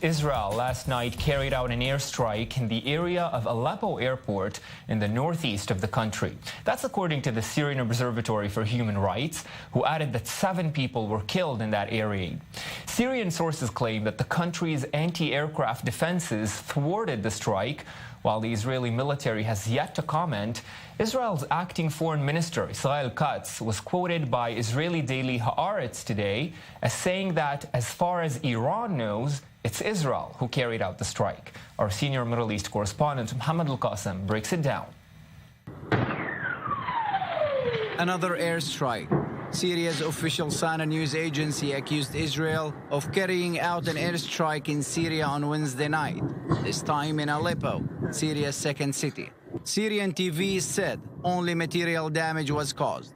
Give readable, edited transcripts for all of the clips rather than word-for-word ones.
Israel last night carried out an airstrike in the area of Aleppo airport in the northeast of the country. That's according to the Syrian Observatory for Human Rights, who added that 7 people were killed in that area. Syrian sources claim that the country's anti-aircraft defenses thwarted the strike. While the Israeli military has yet to comment, Israel's acting foreign minister, Israel Katz, was quoted by Israeli daily Haaretz today as saying that as far as Iran knows, it's Israel who carried out the strike. Our senior Middle East correspondent, Mohammad Al-Kassim, breaks it down. Another airstrike. Syria's official Sana news agency accused Israel of carrying out an airstrike in Syria on Wednesday night, this time in Aleppo, Syria's second city. Syrian TV said only material damage was caused.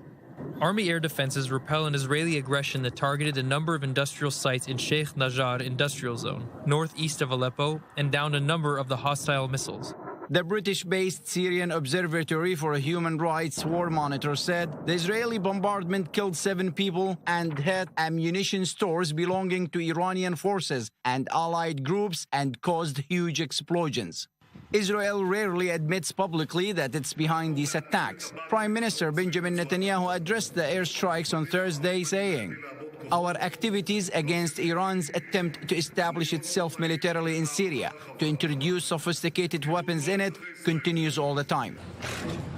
Army air defenses repel an Israeli aggression that targeted a number of industrial sites in Sheikh Najjar industrial zone, northeast of Aleppo, and downed a number of the hostile missiles. The British-based Syrian Observatory for Human Rights War Monitor said the Israeli bombardment killed 7 people and hit ammunition stores belonging to Iranian forces and allied groups and caused huge explosions. Israel rarely admits publicly that it's behind these attacks. Prime Minister Benjamin Netanyahu addressed the airstrikes on Thursday, saying, "Our activities against Iran's attempt to establish itself militarily in Syria, to introduce sophisticated weapons in it, continues all the time."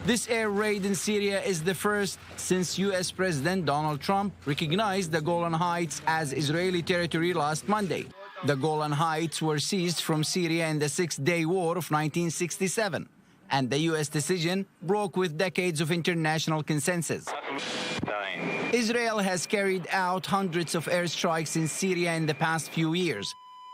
This air raid in Syria is the first since U.S. President Donald Trump recognized the Golan Heights as Israeli territory last Monday. The Golan Heights were seized from Syria in the Six-Day War of 1967, and the U.S. decision broke with decades of international consensus. Israel has carried out hundreds of airstrikes in Syria in the past few years,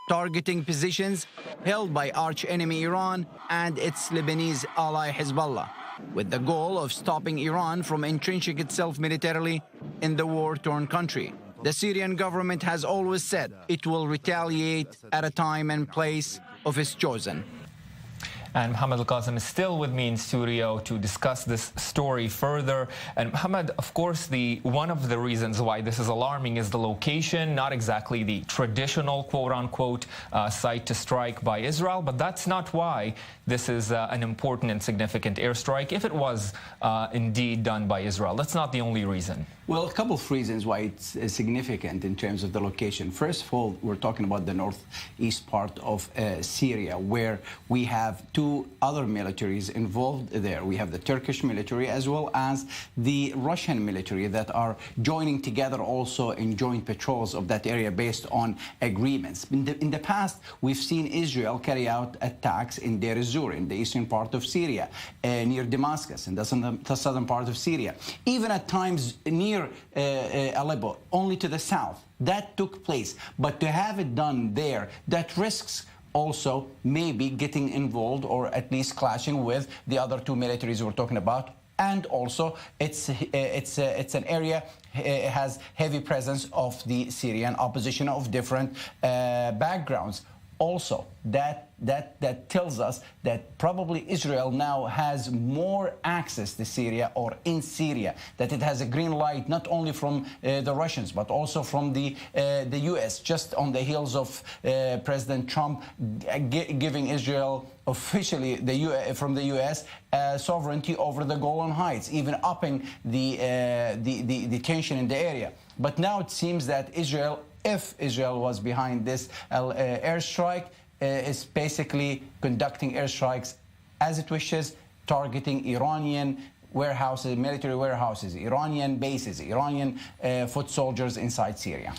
targeting positions held by arch-enemy Iran and its Lebanese ally Hezbollah, with the goal of stopping Iran from entrenching itself militarily in the war-torn country. The Syrian government has always said it will retaliate at a time and place of its chosen. And Mohammad Al-Kassim is still with me in studio to discuss this story further. And Mohammad, of course, one of the reasons why this is alarming is the location, not exactly the traditional quote-unquote site to strike by Israel, but that's not why this is an important and significant airstrike, if it was indeed done by Israel. That's not the only reason. Well, a couple of reasons why it's significant in terms of the location. First of all, we're talking about the northeast part of Syria, where we have 2 other militaries involved there. We have the Turkish military as well as the Russian military that are joining together also in joint patrols of that area based on agreements. In the past, we've seen Israel carry out attacks in Deir ez-Zor, in the eastern part of Syria, near Damascus, in the southern part of Syria. Even at times near Aleppo, only to the south. That took place. But to have it done there, that risks also maybe getting involved or at least clashing with the other 2 militaries we're talking about. And also, it's an area, it has heavy presence of the Syrian opposition of different backgrounds. Also, that tells us that probably Israel now has more access to Syria or in Syria, that it has a green light not only from the Russians but also from the U.S., just on the heels of President Trump giving Israel officially from the U.S. Sovereignty over the Golan Heights, even upping the tension in the area. But now it seems that if Israel was behind this airstrike, is basically conducting airstrikes as it wishes, targeting Iranian warehouses, military warehouses, Iranian bases, Iranian foot soldiers inside Syria.